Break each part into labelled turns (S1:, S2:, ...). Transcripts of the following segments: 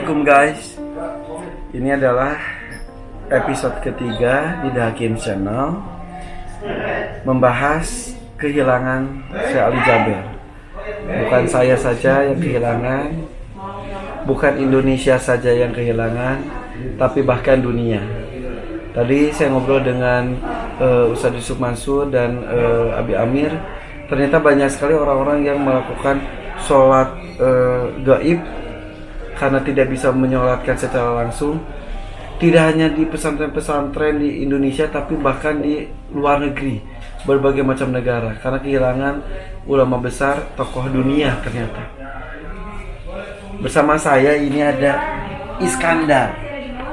S1: Assalamualaikum guys. Ini adalah episode ketiga di The Hakim Channel, membahas kehilangan Syekh Ali Jaber. Bukan saya saja yang kehilangan, bukan Indonesia saja yang kehilangan, tapi bahkan dunia. Tadi saya ngobrol dengan Ustadz Yusuf Mansur dan Abi Amir. Ternyata banyak sekali orang-orang yang melakukan sholat gaib karena tidak bisa menyolatkan secara langsung, tidak hanya di pesantren-pesantren di Indonesia, tapi bahkan di luar negeri, berbagai macam negara, karena kehilangan ulama besar, tokoh dunia ternyata. Bersama saya ini ada Iskandar,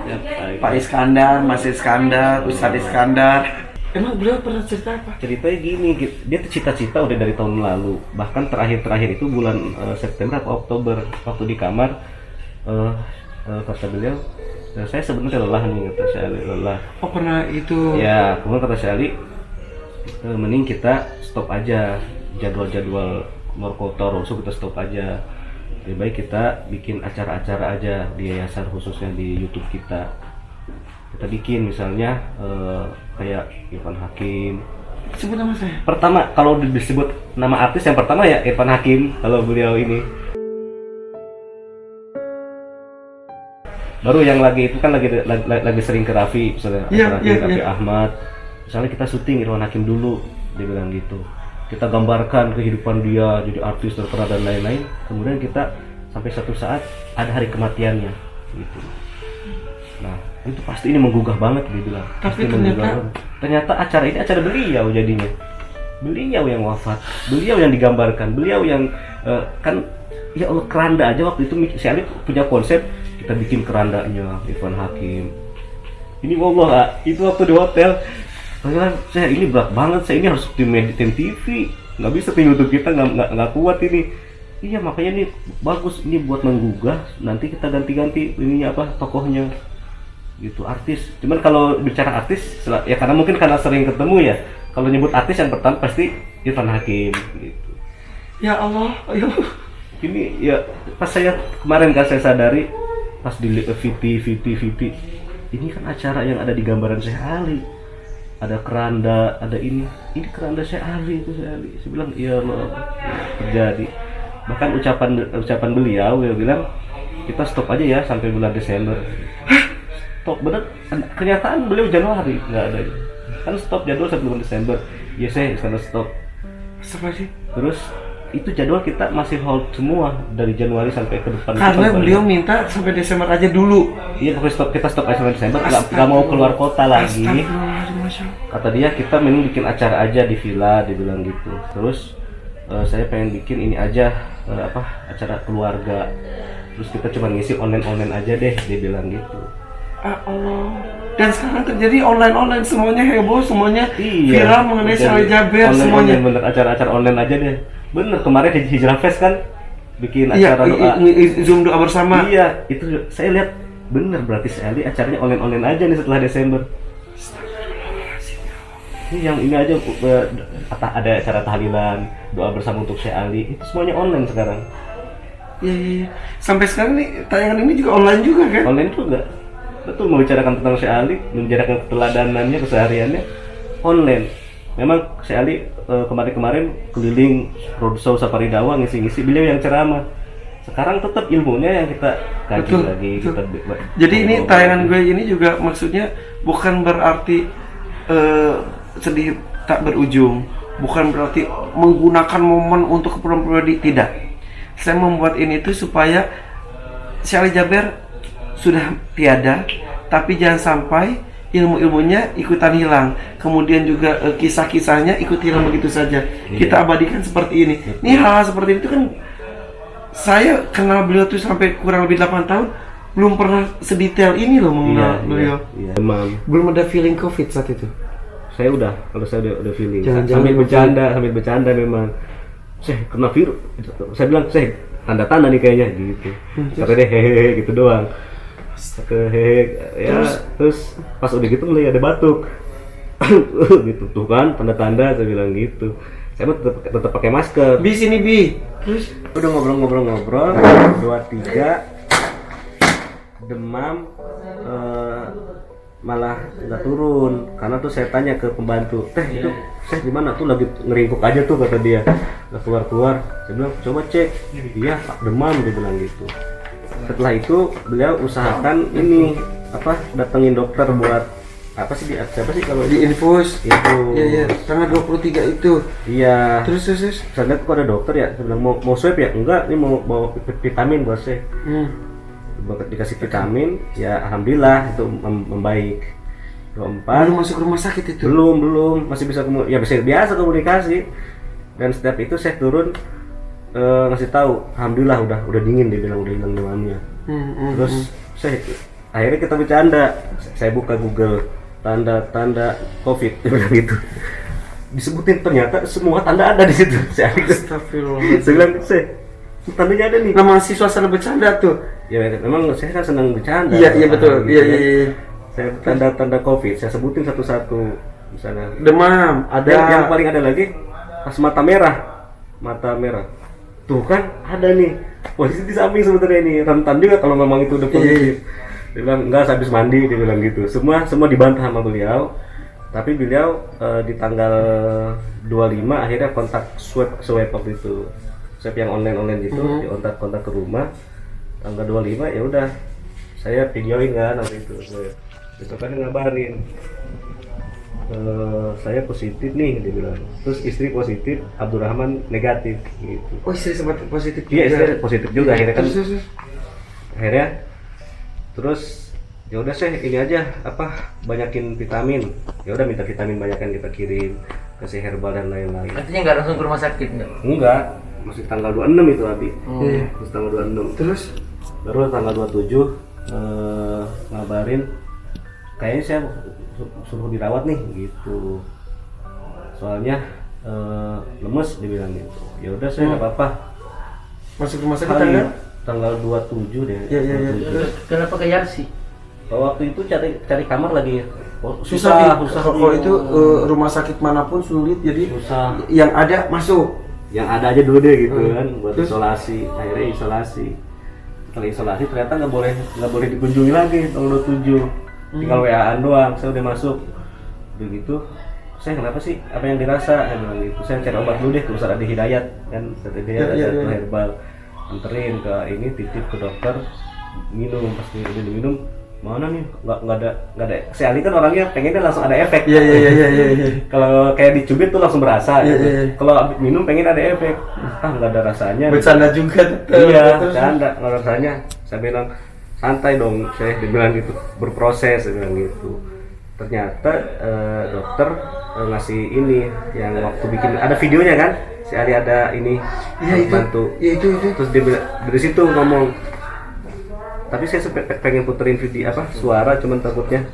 S1: ya, Pak Iskandar, Mas Iskandar, Ustadz Iskandar. Emang beliau pernah cerita apa?
S2: Ceritanya gini, dia cita-cita udah dari tahun lalu, bahkan terakhir itu bulan September atau Oktober, waktu di kamar. Kata beliau, saya sebenarnya lelah nih, kata saya lelah.
S1: Oh pernah itu?
S2: Ya, kemudian kata saya mending kita stop aja jadwal luar kota Rasul, kita stop aja. Lebih baik kita bikin acara-acara aja di yayasan, khususnya di YouTube kita. Kita bikin misalnya kayak Irfan Hakim.
S1: Sebut nama saya.
S2: Pertama kalau disebut nama artis yang pertama ya Irfan Hakim, kalau beliau ini. Baru yang lagi itu kan lagi sering ke Raffi, misalnya Raffi Ahmad. Misalnya kita syuting Irfan Hakim dulu, dia bilang gitu. Kita gambarkan kehidupan dia jadi artis terkenal dan lain-lain. Kemudian kita sampai satu saat ada hari kematiannya gitu. Nah, itu pasti ini menggugah banget, dia bilang.
S1: Tapi
S2: ternyata acara ini acara beliau jadinya. Beliau yang wafat, beliau yang digambarkan, beliau yang kan ya Allah, keranda aja waktu itu si Ali punya konsep, kita bikin kerandanya Irfan Hakim. Ini wallah, itu waktu di hotel. Saya ini berat banget, saya ini harus tim TV, nggak bisa tim YouTube kita nggak kuat ini. Iya makanya ini bagus, ini buat menggugah. Nanti kita ganti-ganti ininya apa tokohnya, gitu artis. Cuman kalau bicara artis, ya karena mungkin karena sering ketemu ya. Kalau nyebut artis yang pertama pasti Irfan Hakim, gitu.
S1: Ya Allah, ayo.
S2: Ini ya pas saya kemarin kan saya sadari pas di VT ini kan acara yang ada di gambaran Syekh Ali, ada keranda, ada ini keranda Syekh Ali, itu Syekh Ali. Saya bilang iya loh, terjadi. Bahkan ucapan beliau bilang kita stop aja ya sampai bulan Desember. Stop, bener. Kenyataan beliau Januari nggak ada, kan stop jadwal sampai bulan Desember. Ya saya karena stop.
S1: Seperti
S2: terus itu jadwal kita masih hold semua dari Januari sampai ke depan.
S1: Karena beliau minta sampai Desember aja dulu.
S2: Iya pokoknya kita stop aja sampai Desember, nggak mau keluar kota lagi. Kata dia kita mending bikin acara aja di villa, dia bilang gitu. Terus saya pengen bikin ini aja acara keluarga. Terus kita cuma ngisi online aja deh, dia bilang gitu.
S1: Allah. Dan sekarang terjadi online semuanya heboh, semuanya viral mengenai Syekh Ali Jaber, semuanya.
S2: Bener, acara online aja deh. Bener, kemarin di Hijrah Fest kan bikin acara doa.
S1: Zoom doa bersama.
S2: Iya, itu saya lihat bener, berarti Syekh Ali acaranya online aja nih setelah Desember. Ini yang ini aja ada acara tahlilan, doa bersama untuk Syekh Ali, itu semuanya online sekarang.
S1: Iya. Sampai sekarang nih tayangan ini juga online juga kan?
S2: Online juga. Betul, membicarakan tentang Syekh Ali, membicarakan keteladanannya, kesehariannya online. Memang Syekh Ali kemarin keliling roadshow safari dakwah, ngisi-ngisi, beliau yang ceramah. Sekarang tetap ilmunya yang kita kaji lagi.
S1: Jadi ini tayangan gue ini juga maksudnya bukan berarti sedih tak berujung, bukan berarti menggunakan momen untuk keperluan pribadi, tidak. Saya membuat ini tuh supaya Syekh Ali Jaber sudah tiada, tapi jangan sampai ilmu-ilmunya ikutan hilang, kemudian juga kisah-kisahnya ikut hilang begitu saja. Kita abadikan seperti ini. Ini hal-hal seperti itu kan saya kenal beliau tuh sampai kurang lebih 8 tahun, belum pernah sedetail ini loh mengenal beliau.
S2: Iya. Emang
S1: belum ada feeling COVID saat itu.
S2: Kalau saya udah feeling.
S1: Sambil
S2: bercanda memang. Saya kena virus. Saya bilang, saya tanda-tanda nih kayaknya gitu. Kata dia hehehe gitu doang. Ya, terus pas udah gitu mulai ada batuk. Gitu tuh kan tanda-tanda, saya bilang gitu. Saya tetap pakai masker.
S1: Bi sini Bi.
S2: Terus udah ngobrol 2 3 demam malah nggak turun, karena tuh saya tanya ke pembantu, itu saya gimana tuh, lagi ngeringkuk aja tuh kata dia, nggak keluar. Saya bilang coba cek, iya Pak demam, dia bilang gitu. Setelah itu beliau usahakan ini datengin dokter buat apa sih kalau
S1: Di infus.
S2: itu.
S1: Iya, tanggal 23 itu.
S2: Iya.
S1: Terus.
S2: Saya lihat kok ada dokter ya, saya bilang mau swab ya, enggak, ini mau vitamin buat saya. Dikasih vitamin, ya alhamdulillah itu membaik. 24.
S1: Baru masuk rumah sakit itu?
S2: Belum, masih bisa biasa komunikasi. Dan setiap itu saya turun ngasih tahu, alhamdulillah udah dingin, dia bilang udah hilang demamnya. Terus akhirnya kita bercanda, saya buka Google tanda COVID, dia bilang gitu. Disebutin, ternyata semua tanda ada di situ.
S1: Astagfirullah.
S2: Saya bilang, tandanya ada nih.
S1: Nama si suasana bercanda tuh.
S2: Ya memang saya kan senang bercanda.
S1: Iya betul.
S2: Gitu,
S1: Iya.
S2: Saya tanda COVID, saya sebutin satu-satu. Misalnya
S1: Demam, ada.
S2: Yang paling ada lagi pas mata merah. Tuh kan ada nih. Posisi di samping sebenarnya ini rentan juga kalau memang itu udah positif. Dia bilang enggak, habis mandi, dia bilang gitu. Semua dibantah sama beliau. Tapi beliau di tanggal 25 akhirnya kontak swab waktu itu. Swab yang online gitu, kontak ke rumah. Tanggal 25 ya udah, saya videoin kan waktu itu. Besok kan ngabarin saya positif nih, dia bilang. Terus istri positif, Abdurrahman negatif gitu.
S1: Oh, istri sempat positif.
S2: Iya, istri positif juga akhirnya kan. Terus ya udah ini aja banyakin vitamin. Ya udah minta vitamin banyakan, kita kirim ke si herbal dan lain-lain.
S3: Artinya nggak langsung ke rumah sakit nggak?
S2: Enggak, masih tanggal 26 itu Abi.
S1: Iya.
S2: Terus tanggal 26.
S1: Terus
S2: Baru tanggal 27 ngabarin kayaknya saya suruh dirawat nih gitu. Soalnya lemes, dibilang gitu. Ya udah saya nggak apa-apa.
S1: masuk rumah sakit
S2: tanggal 27 deh.
S1: Iya.
S3: Kenapa ke Yarsi?
S2: Waktu itu cari kamar lagi.
S1: Susah. Kalau itu rumah sakit manapun sulit, jadi
S2: susah.
S1: Yang ada masuk.
S2: Yang ada aja dulu deh gitu kan, buat isolasi. Akhirnya isolasi. Setelah isolasi ternyata nggak boleh dikunjungi lagi tanggal 27. Tinggal WA-an doang. Saya udah masuk. Begitu. Saya kenapa sih? Apa yang dirasa? Saya bilang gitu. Saya cari obat dulu deh ke Ustaz Adi Hidayat kan. Ustaz Adi Hidayat ada herbal. Anterin ke ini, titip ke dokter, minum. Pas udah diminum, mana nih? Nggak ada. Si Ali kan orangnya pengennya langsung ada efek.
S1: Iya.
S2: Kalau kayak dicubit tuh langsung berasa.
S1: Iya.
S2: Kalau minum pengen ada efek. Nggak ada rasanya.
S1: Bercanda juga.
S2: Iya, bercanda. Nggak ada rasanya. Saya bilang santai dong, saya dibilang gitu, berproses, saya bilang gitu. Ternyata dokter ngasih ini yang waktu bikin ada videonya kan. Si Ali ada ini bantu.
S1: Iya itu.
S2: Terus dia dari situ ngomong. Tapi saya pengen puterin video suara, cuman takutnya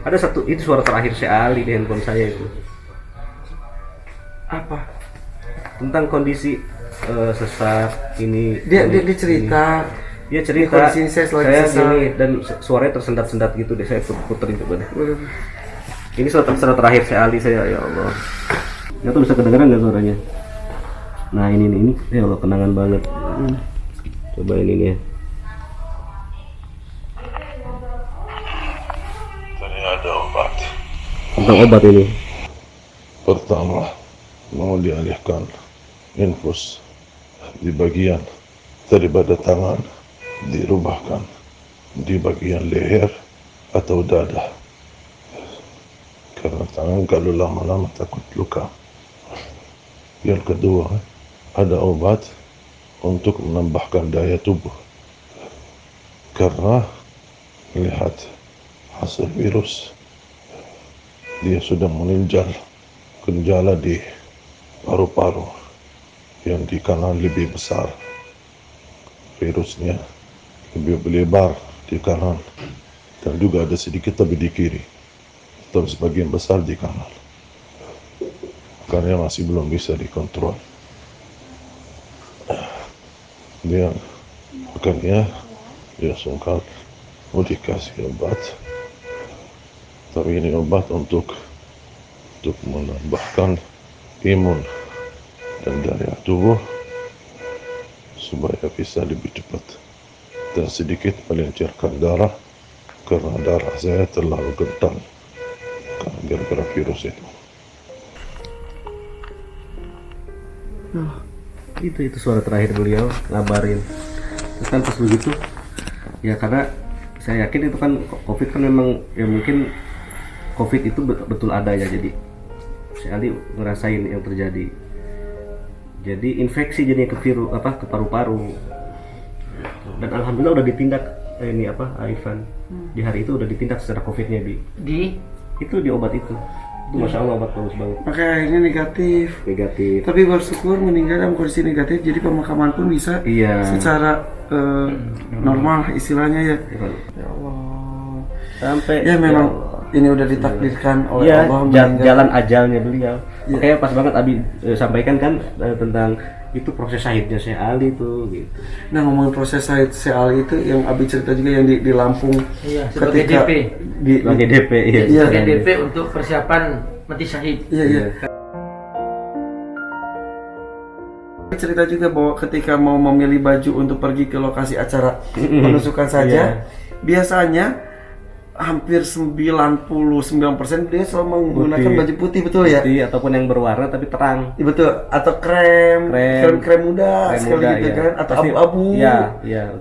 S2: ada satu itu suara terakhir si Ali di handphone saya itu.
S1: Apa?
S2: Tentang kondisi sesat ini.
S1: Dia cerita.
S2: Dia cerita.
S1: Saya
S2: gini dan suaranya tersendat-sendat gitu deh, saya puterin coba deh. Ini suara terakhir si Ali saya, ya Allah. Nggak tahu bisa kedengeran nggak suaranya? Nah ini ya Allah, kenangan banget. Coba ini nih ya.
S4: Tadi ada obat.
S2: Tentang obat ini.
S4: Pertama, mau dialihkan infus di bagian daripada tangan, dirubahkan di bagian leher atau dada. Karena tangan kalau lama-lama takut luka. Yang kedua, ada obat untuk menambahkan daya tubuh. Karena melihat hasil virus, dia sudah menginjal gejala di paru-paru yang di kanan lebih besar. Virusnya lebih lebar di kanan dan juga ada sedikit lebih di kiri, tapi sebagian besar di kanan. Karena masih belum bisa dikontrol. Dia makanya dia sungkan mau dikasih obat, tapi ini obat untuk menambahkan imun dan daya tubuh supaya bisa lebih cepat dan sedikit melencerkan darah karena darah saya terlalu kental karena gara-gara virus itu.
S2: Itu suara terakhir beliau ngabarin. Terus kan pas begitu, ya karena saya yakin itu kan COVID kan memang ya mungkin COVID itu betul ada ya, jadi si Ali ngerasain yang terjadi. Jadi infeksi jadinya ke paru-paru. Dan alhamdulillah udah ditindak Ivan. Di hari itu udah ditindak secara COVID-nya
S3: Di
S2: itu di obat itu. Itu masya Allah obat bagus banget.
S1: Makanya akhirnya negatif. Tapi bersyukur meninggal dalam kondisi negatif, jadi pemakaman pun bisa secara normal istilahnya ya. Ya Allah.
S2: Sampai
S1: ya memang ini udah ditakdirkan oleh
S2: ya,
S1: Allah meninggal.
S2: jalan ajalnya beliau. Makanya pas banget Abi sampaikan kan tentang itu proses syahidnya Syekh Ali tuh gitu.
S1: Nah, ngomongin proses syahid Syekh Ali itu yang Abi cerita juga yang di Lampung.
S3: Iya, sebagai DP.
S2: Sebagai DP, iya.
S3: Sebagai DP untuk persiapan mati syahid.
S1: Iya. Cerita juga bahwa ketika mau memilih baju untuk pergi ke lokasi acara penusukan saja, biasanya hampir 99% dia selalu menggunakan baju putih, betul ya?
S2: Putih ataupun yang berwarna tapi terang.
S1: Iya betul, atau krem muda sekali
S2: muda,
S1: gitu
S2: ya.
S1: kan, atau
S2: Pasti,
S1: abu-abu.
S2: Iya.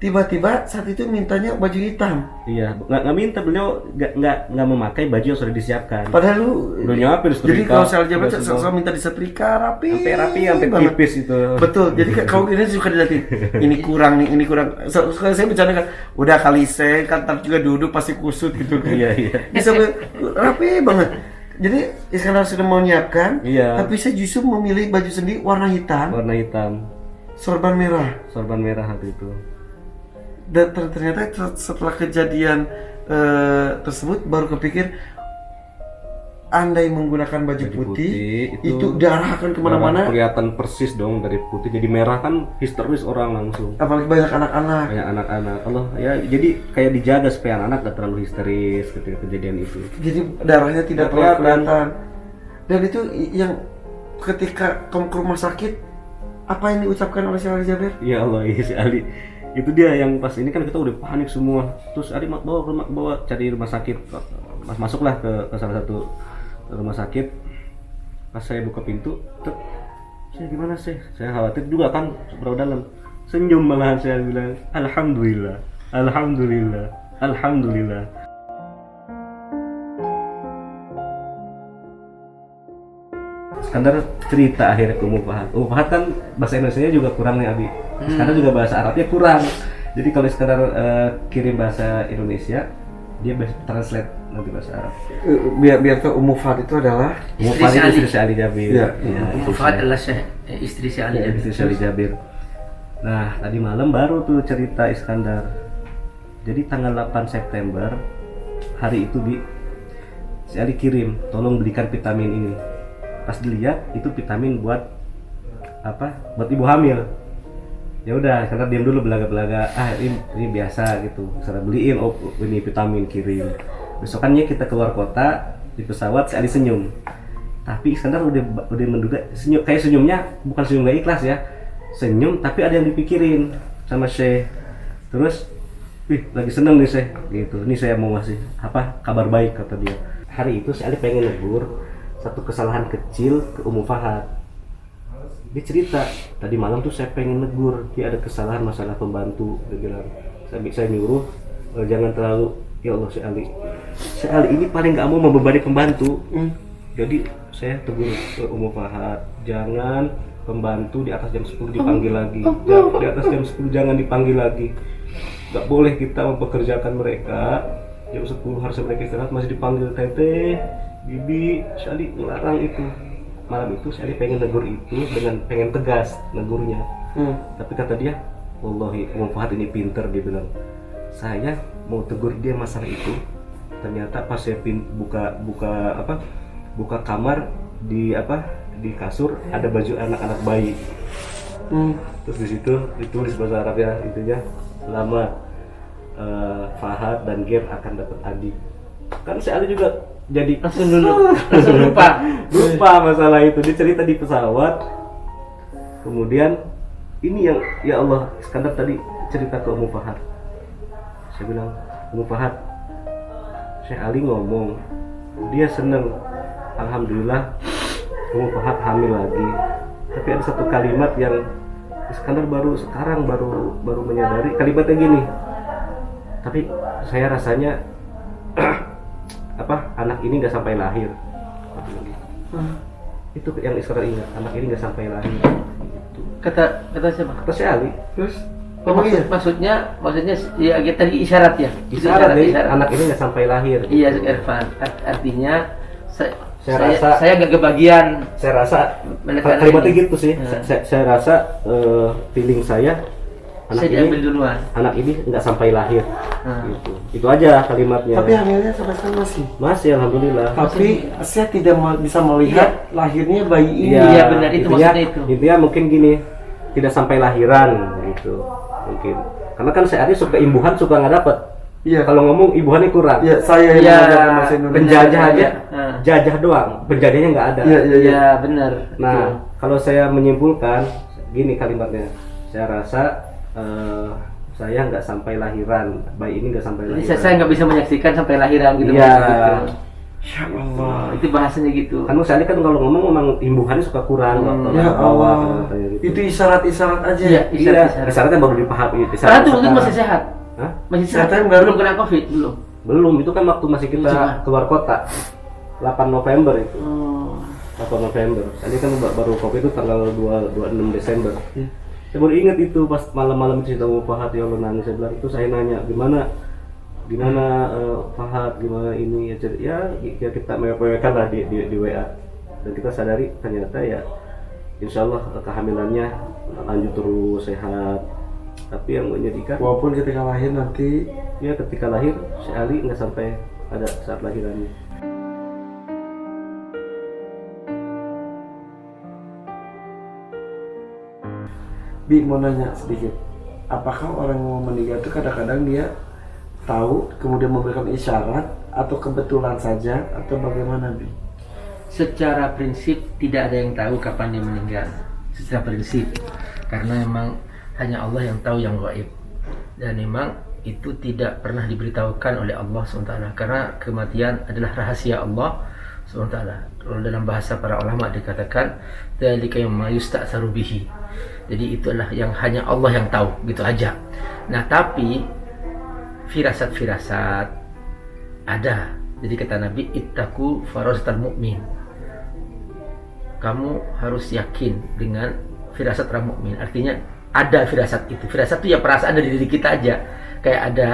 S1: Tiba-tiba saat itu mintanya baju hitam.
S2: Iya, nggak minta, beliau nggak memakai baju yang sudah disiapkan.
S1: Padahal
S2: udah nyapin setrika.
S1: Jadi kalau saya jabat selalu minta disetrika rapi
S2: sampai tipis itu.
S1: Betul. Jadi kalau ini suka dilihatin, ini kurang. Saya bercanda kan, udah kali saya kan juga duduk pasti kusut gitu kan.
S2: Iya.
S1: Bisa rapi banget. Jadi Iskandar sudah menyiapkan, tapi saya justru memilih baju sendiri warna hitam. Sorban merah
S2: waktu itu.
S1: Dan ternyata setelah kejadian tersebut baru kepikir, andai menggunakan baju putih itu darah akan kemana-mana.
S2: Kelihatan persis dong dari putih jadi merah kan, histeris orang langsung.
S1: Apalagi banyak anak-anak. Allah ya, jadi kayak dijaga supaya anak gak terlalu histeris ketika kejadian itu. Jadi darahnya tidak terlalu kelihatan. Dan itu yang ketika kamu ke rumah sakit, apa yang diucapkan oleh Syekh Ali Jabir?
S2: Ya Allah, si Ali itu dia yang pas ini kan kita udah panik semua, terus Ali bawa cari rumah sakit. Masuklah ke salah satu rumah sakit. Pas saya buka pintu, saya gimana sih? Saya khawatir juga kan seberapa dalam. Senyum malahan, saya bilang alhamdulillah. Iskandar cerita akhirnya ke Ummu Fahad kan bahasa Indonesia juga kurang nih Abi. Iskandar juga bahasa Arabnya kurang. Jadi kalau Iskandar kirim bahasa Indonesia, dia translate nanti bahasa Arab.
S1: Biar ke Ummu Fahad itu adalah
S2: istri Syekh Ali Jabir.
S1: Iya.
S3: Ummu Fahad adalah istri Syekh Ali Jabir.
S2: Istri Syekh Ali Jabir. Nah, tadi malam baru tuh cerita Iskandar. Jadi tanggal 8 September hari itu Syekh Ali kirim, tolong belikan vitamin ini. Pas dilihat itu vitamin buat buat ibu hamil. Ya udah, karena diam dulu belaga-belaga, ini biasa gitu. Saya beliin, ini vitamin, kirim. Besokannya kita keluar kota di pesawat, saya senyum. Tapi Iskandar udah menduga senyum, kayak senyumnya bukan senyum gak ikhlas ya. Senyum tapi ada yang dipikirin sama Syekh. Terus, lagi seneng nih Syekh gitu. Ini saya mau ngasih kabar baik kata dia. Hari itu saya pengen negur satu kesalahan kecil ke Ummu Fahad. Dia cerita, tadi malam tuh saya pengen negur, dia ada kesalahan masalah pembantu. Dia bilang, saya nyuruh jangan terlalu, ya Allah Syekh Ali ini paling gak mau membebani pembantu. Jadi saya tegur ke Ummu Fahad, jangan pembantu di atas jam 10 dipanggil lagi. Di atas jam 10 jangan dipanggil lagi. Gak boleh kita mempekerjakan mereka jam 10 harusnya mereka istirahat, masih dipanggil teteh, bibi. Syekh Ali melarang itu. Malam itu Syekh Ali pengen negur itu dengan pengen tegas negurnya. Tapi kata dia, wallahi Ummu Fahad ini pinter, dia bilang. Saya mau tegur dia masalah itu. Ternyata pas saya buka kamar di kasur ada baju anak-anak bayi. Terus di situ ditulis bahasa Arab ya, intinya selamat Fahad dan Ger akan dapat adik. Kan Syekh Ali juga jadi
S3: langsung lupa
S2: masalah itu. Dia cerita di pesawat. Kemudian ini yang ya Allah, Iskandar tadi cerita ke Umu Fahad. Saya bilang, Umu Fahad, Syekh Ali ngomong, dia seneng, alhamdulillah Umu Fahad hamil lagi. Tapi ada satu kalimat yang Iskandar sekarang baru menyadari, kalimatnya gini. Tapi saya rasanya anak ini nggak sampai lahir. Itu yang Iskandar ingat, anak ini nggak sampai lahir.
S3: Kata siapa?
S2: Kata Syekh Ali.
S1: Terus
S3: Maksudnya ya kita tadi isyarat ya.
S2: Isyarat, anak ini nggak sampai lahir.
S3: Iya, Irfan. Artinya
S2: Saya
S3: saya nggak kebagian.
S2: Saya rasa
S3: Menekan
S2: kalimatnya
S3: ini.
S2: gitu sih. Saya rasa feeling saya anak
S3: Saya diambil
S2: ini
S3: duluan.
S2: anak ini nggak sampai lahir.
S3: Hmm.
S2: Gitu. Itu aja kalimatnya.
S1: tapi hamilnya sampai sekarang masih.
S2: Masih alhamdulillah.
S1: Tapi saya tidak bisa melihat lahirnya bayi ini.
S3: Iya, benar, itu maksudnya itu.
S2: Intinya mungkin gini, tidak sampai lahiran gitu. Mungkin. Karena kan saya suka imbuhan suka nggak dapet.
S1: Iya.
S2: Kalau ngomong imbuhannya kurang.
S1: Iya, saya yang
S3: Iya,
S1: mengajarkan bahasa Indonesia.
S2: Penjajah aja,
S3: Nah.
S2: jajah doang. Penjajahnya nggak ada.
S1: Iya, iya, iya.
S3: Iya, benar.
S2: Nah, kalau saya menyimpulkan gini kalimatnya, saya rasa saya nggak sampai lahiran, bayi ini nggak sampai
S3: Jadi
S2: lahiran.
S3: saya nggak bisa menyaksikan sampai lahiran gitu.
S2: Iya.
S3: Gitu.
S1: Ya Allah.
S3: Itu bahasanya gitu.
S2: Kan saya kan kalau ngomong memang imbuhannya suka kurang.
S1: Ya
S2: bawah,
S1: Allah.
S2: katanya gitu.
S1: Itu isyarat-isyarat aja.
S3: Iya.
S2: Iya, isyaratnya baru dipahami.
S3: Karena tuh waktu itu masih sehat.
S2: Hah?
S3: Masih sehat.
S1: Sehatnya baru-
S3: Belum kena COVID, belum.
S2: Belum, itu kan waktu masih kita
S3: Coba.
S2: keluar kota. 8 November itu.
S3: Oh.
S2: 8 November. Tadi kan baru COVID itu tanggal 26 Desember.
S1: Iya.
S2: Saya baru ingat itu pas malam-malam itu cerita sama Fahad, ya Allah nangis. Saya bilang itu, saya nanya gimana Fahad, gimana ini ya kita mewek-wekan lah di WA, dan kita sadari ternyata ya insya Allah kehamilannya lanjut terus sehat. Tapi yang menyedihkan
S1: Walaupun ketika lahir nanti
S2: ya ketika lahir si Ali nggak sampai ada saat lahirannya.
S1: Bi mau nanya sedikit. Apakah orang yang mau meninggal itu kadang-kadang dia tahu kemudian memberikan isyarat atau kebetulan saja atau bagaimana, Bi?
S3: Secara prinsip tidak ada yang tahu kapan dia meninggal. Secara prinsip, karena memang hanya Allah yang tahu yang gaib, dan memang itu tidak pernah diberitahukan oleh Allah SWT, karena kematian adalah rahasia Allah SWT. Kalau dalam bahasa para ulama dikatakan dzalika ma yusta'saru bihi. Jadi itulah yang hanya Allah yang tahu, gitu aja. Nah, tapi firasat-firasat ada. Jadi kata Nabi, ittaqu farasatal mu'min. Kamu harus yakin dengan firasat orang mukmin. Artinya ada firasat itu. Firasat itu ya perasaan dari diri kita aja. Kayak ada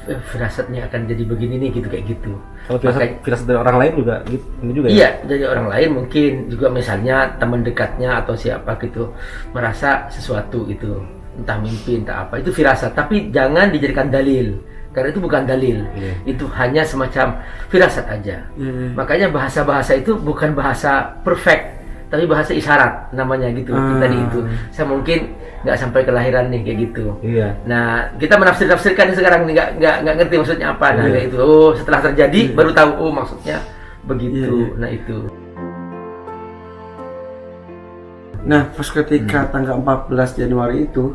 S3: firasatnya akan jadi begini nih, gitu, kayak gitu.
S2: Kalau firasat dari orang lain juga gitu, ini juga ya?
S3: Iya, dari orang lain mungkin juga, misalnya teman dekatnya atau siapa gitu merasa sesuatu gitu, entah mimpi entah apa, itu firasat. Tapi jangan dijadikan dalil, karena itu bukan dalil. Itu hanya semacam firasat aja. Makanya bahasa-bahasa itu bukan bahasa perfect, tapi bahasa isyarat namanya gitu. Tadi itu saya mungkin nggak sampai kelahiran nih, kayak gitu.
S2: Iya.
S3: Nah, kita menafsir-tafsirkan sekarang nih, nggak ngerti maksudnya apa. Nah, kayak itu. Oh, setelah terjadi baru tahu, oh maksudnya begitu. Nah, itu.
S1: Nah, pas ketika tanggal 14 Januari itu,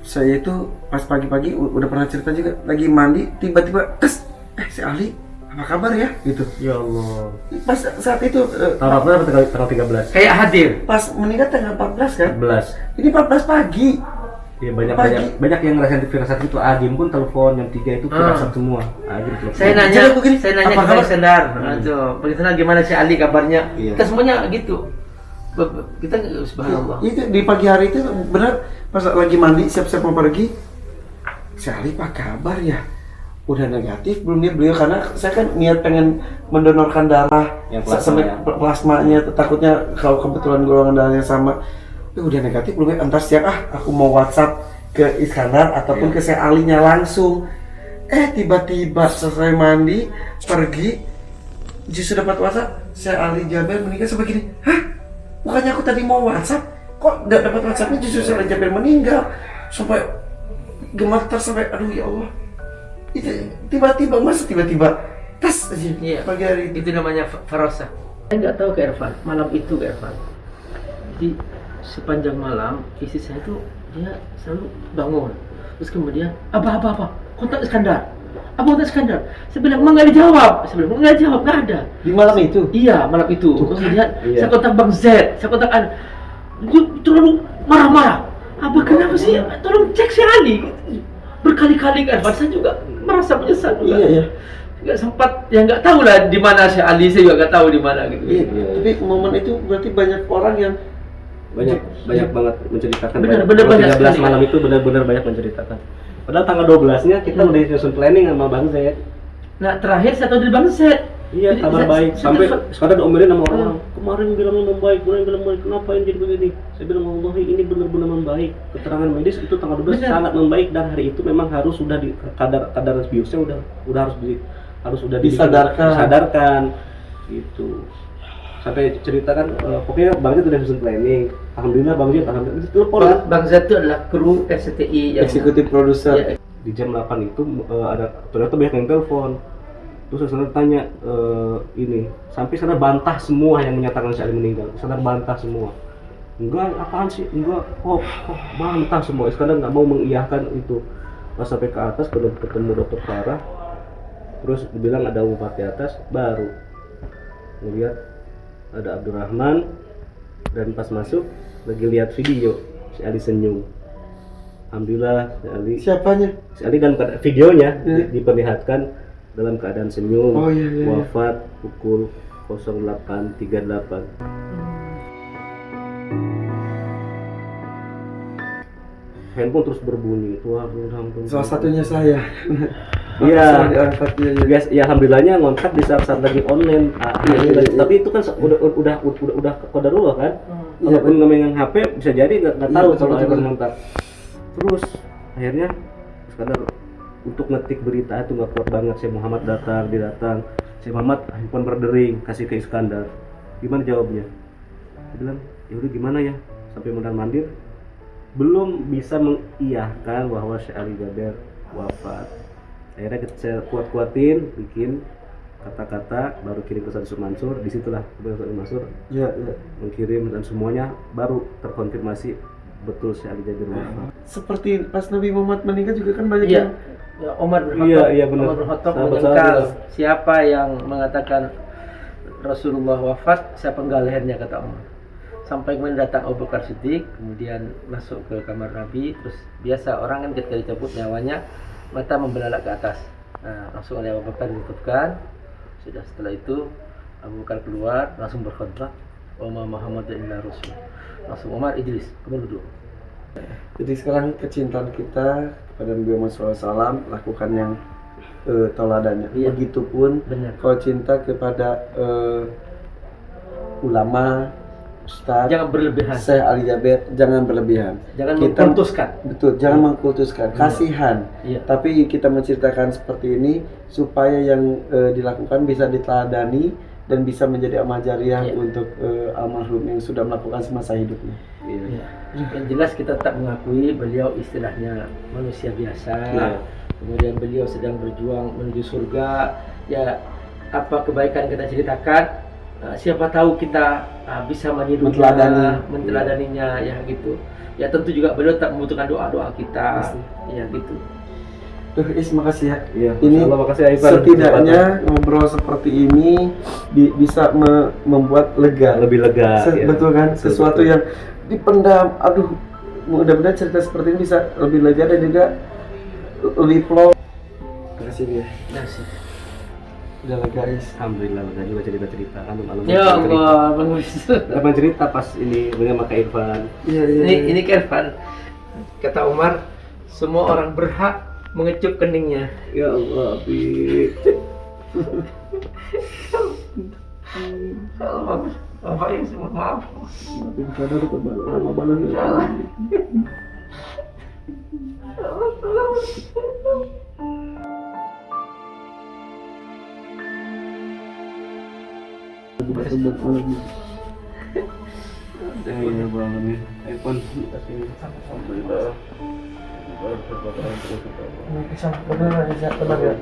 S1: saya itu pas pagi-pagi udah pernah cerita juga, lagi mandi tiba-tiba tes, si Ali apa kabar ya gitu.
S2: Ya Allah.
S1: Pas saat itu
S2: Tanggal berapa? Tanggal 13.
S3: Kayak hadir.
S1: pas meninggal tanggal 14 kan?
S2: 14.
S1: Ini 14 pagi.
S2: Ya
S1: Pagi.
S2: banyak yang ngerasain firasat itu. Adim pun telepon jam 3 itu firasat semua. Adim telepon.
S3: Saya nanya,
S1: Jadi begini,
S3: saya nanya
S1: apa
S3: ke
S1: kabar?
S3: Sendar. Begitu, gimana si Ali kabarnya?
S2: Iya.
S3: Kita semuanya gitu. Kita subhanallah.
S1: Itu di pagi hari itu benar pas lagi mandi siap-siap mau pergi, si Ali apa kabar ya? Udah negatif belum dia beliau, karena saya kan niat pengen mendonorkan darah
S2: Ya, plasma
S1: sampai
S2: ya.
S1: plasmanya, takutnya kalau kebetulan golongan darahnya sama. Udah negatif belum ya? Entar siang aku mau WhatsApp ke Iskandar ataupun ke si Alinya langsung. Tiba-tiba selesai mandi pergi justru dapat WhatsApp si Ali Jaber meninggal. Sebegini, hah? Bukannya aku tadi mau WhatsApp, kok nggak dapat WhatsAppnya justru si Ali Jaber meninggal. Sampai gemetar, sampai aduh ya Allah. Itu tiba-tiba tas aja.
S3: Iya.
S1: Pagi hari itu.
S3: Itu namanya farosa. Saya nggak tahu ke Irfan, malam itu ke Irfan. Jadi sepanjang malam istri saya tuh dia selalu bangun. Terus kemudian, apa, kontak Iskandar. Apa kontak Iskandar? Saya bilang, emang nggak dijawab. Saya bilang, nggak dijawab, nggak ada.
S1: Di malam itu.
S3: Iya, malam itu. Kemudian
S2: Iya.
S3: saya kontak Bang Z, saya kontak dia terlalu marah-marah. Apa kenapa sih? Tolong cek si Ali. Berkali-kali kan, saya juga merasa menyesal juga.
S1: Iya.
S3: Nggak sempat, ya nggak tahu lah di mana si Ali, saya juga nggak tahu di mana gitu.
S1: Iya. Tapi momen itu berarti banyak orang yang
S2: banyak banget menceritakan.
S3: Benar,
S2: banyak.
S3: banyak
S2: 13
S3: sekali.
S2: malam itu benar-benar banyak menceritakan. Padahal tanggal 12-nya kita udah nyusun planning sama Bang Z.
S3: Nah terakhir saya tahu dari Bang Z.
S2: Iya,
S3: Jadi,
S2: kabar
S3: saya-
S2: baik.
S3: saya
S2: Sampai
S3: telepon.
S2: sekarang diomelin sama orang. Kemarin bilangnya membaik, kenapa yang jadi begini? Saya bilang, wallahi ini benar-benar membaik. Keterangan medis itu tanggal 12
S3: Benar.
S2: sangat membaik dan hari itu memang harus sudah di kadar biosnya udah harus disadarkan gitu. Sampai ceritakan pokoknya Bang Z udah susun planning. Alhamdulillah Bang Z telepon kan.
S3: Bang Z itu adalah kru RCTI yang
S1: eksekutif produser.
S3: Ya,
S2: Di jam 8 itu ada ternyata banyak yang telepon. Terus saya tanya ini sampai sana bantah semua yang menyatakan si Ali meninggal. Sana bantah semua. Enggak, apaan sih? Enggak, kok bantah semua. Iskandar nggak mau mengiyakan itu. Pas sampai ke atas belum ketemu dokter Farah. Terus dibilang ada obat di atas, baru ngeliat ada Abdurrahman dan pas masuk lagi lihat video si Ali senyum. Alhamdulillah si Ali.
S1: Siapanya?
S2: Si Ali dalam videonya
S1: Iya.
S2: diperlihatkan dalam keadaan senyum,
S1: Oh, iya.
S2: wafat pukul 08.38. Handphone terus berbunyi. Wah,
S1: Salah satunya saya.
S2: Iya.
S1: Diangkat ya.
S2: Bias, ya alhamdulillahnya ngontak di saat lagi online.
S1: Iya.
S2: Tapi itu kan udah qadarullah kan.
S1: Iya,
S2: Walaupun ngemegang HP bisa jadi nggak
S1: Iya,
S2: tahu
S1: betul,
S2: kalau
S1: betul,
S2: ada
S1: betul.
S2: ngontak. Terus akhirnya sekadar untuk ngetik berita itu nggak kuat banget. Si Muhammad datang. Si Muhammad handphone berdering kasih ke Iskandar. Gimana jawabnya? Dia bilang, ya udah gimana ya? Sampai mondar mandir belum bisa mengiyahkan bahwa Syekh Ali Jaber wafat. Akhirnya saya kuat-kuatin bikin kata-kata baru kirim ke Ustaz Mansur. Disitulah Ustaz Mansur
S1: Iya.
S2: mengirim dan semuanya baru terkonfirmasi betul Syekh Ali Jaber wafat.
S1: Seperti pas Nabi Muhammad meninggal juga kan banyak
S3: Iya.
S1: yang
S3: Ya, Omar bin
S2: Iya,
S3: Khattab,
S2: iya, benar.
S3: Omar bin Khattab
S2: Sahabat
S3: menyangkal
S2: sahabat.
S3: siapa yang mengatakan Rasulullah wafat, saya penggal lehernya kata Omar. Sampai kemudian datang Abu Bakar Siddiq, kemudian masuk ke kamar Nabi, terus biasa orang kan ketika dicabut nyawanya mata membelalak ke atas. Nah, langsung oleh Abu Bakar ditutupkan. Sudah setelah itu Abu Bakar keluar langsung berkhutbah, "Wa ma Muhammadun illa rasul." Langsung Omar Idris, kamu duduk.
S1: Jadi sekarang kecintaan kita kepada Nabi Muhammad SAW lakukan yang teladannya.
S3: Iya.
S1: Begitupun
S3: Benar.
S1: kalau cinta kepada ulama, ustadz,
S3: Jangan berlebihan.
S1: Syekh Ali Jaber, jangan berlebihan.
S3: Jangan
S1: Kita-
S3: mengkultuskan.
S1: Betul, jangan mengkultuskan, kasihan.
S3: Iya.
S1: Tapi kita menceritakan seperti ini supaya yang dilakukan bisa diteladani dan bisa menjadi amal jariah
S3: Iya.
S1: untuk almarhum yang sudah melakukan semasa hidupnya.
S3: Ya. Yang jelas kita tetap mengakui beliau istilahnya manusia biasa.
S1: Nah.
S3: Kemudian beliau sedang berjuang menuju surga. Ya, apa kebaikan kita ceritakan, siapa tahu kita bisa menirunya, menteladaninya, ya gitu. Ya tentu juga beliau tetap membutuhkan doa-doa kita.
S1: Pasti.
S3: Ya gitu.
S1: Duh, makasih ya.
S2: Iya,
S1: Ini
S2: Masya Allah, makasih Aifan.
S1: setidaknya ngobrol seperti ini bisa membuat lega.
S2: lebih lega. ya.
S1: Betul kan?
S2: Betul,
S1: Sesuatu
S2: betul.
S1: yang dipendam. Aduh, mudah-mudahan cerita seperti ini bisa lebih lega dan juga lebih flow. Makasih dia.
S3: Nasib.
S1: Udah lega, Is.
S2: Alhamdulillah lega juga cerita-cerita kan malam.
S3: Ya Allah, bagus.
S2: Apa cerita pas ini dengan Maka Irfan.
S1: Iya.
S3: Ini Kevin. Kata Umar, semua orang berhak mengecup keningnya.
S2: Ya Allah, Abi.
S3: Bapak yang semua maaf.
S2: Ya Allah, Irfan, terima kasih. Alhamdulillah.
S1: Benar ya.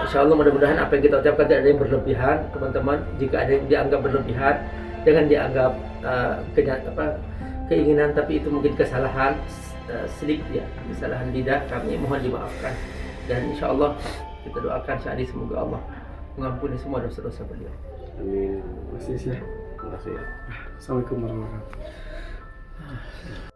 S3: Insya Allah mudah-mudahan apa yang kita ucapkan tidak ada yang berlebihan, teman-teman. Jika ada yang dianggap berlebihan, jangan dianggap keinginan, tapi itu mungkin kesalahan sedikit ya, kesalahan lidah, kami mohon dimaafkan. Dan insya Allah kita doakan Syahdi semoga Allah mengampuni semua dosa-dosa beliau.
S2: Amin.
S1: Terima kasih.
S2: Terima kasih.
S1: Assalamualaikum warahmatullahi wabarakatuh.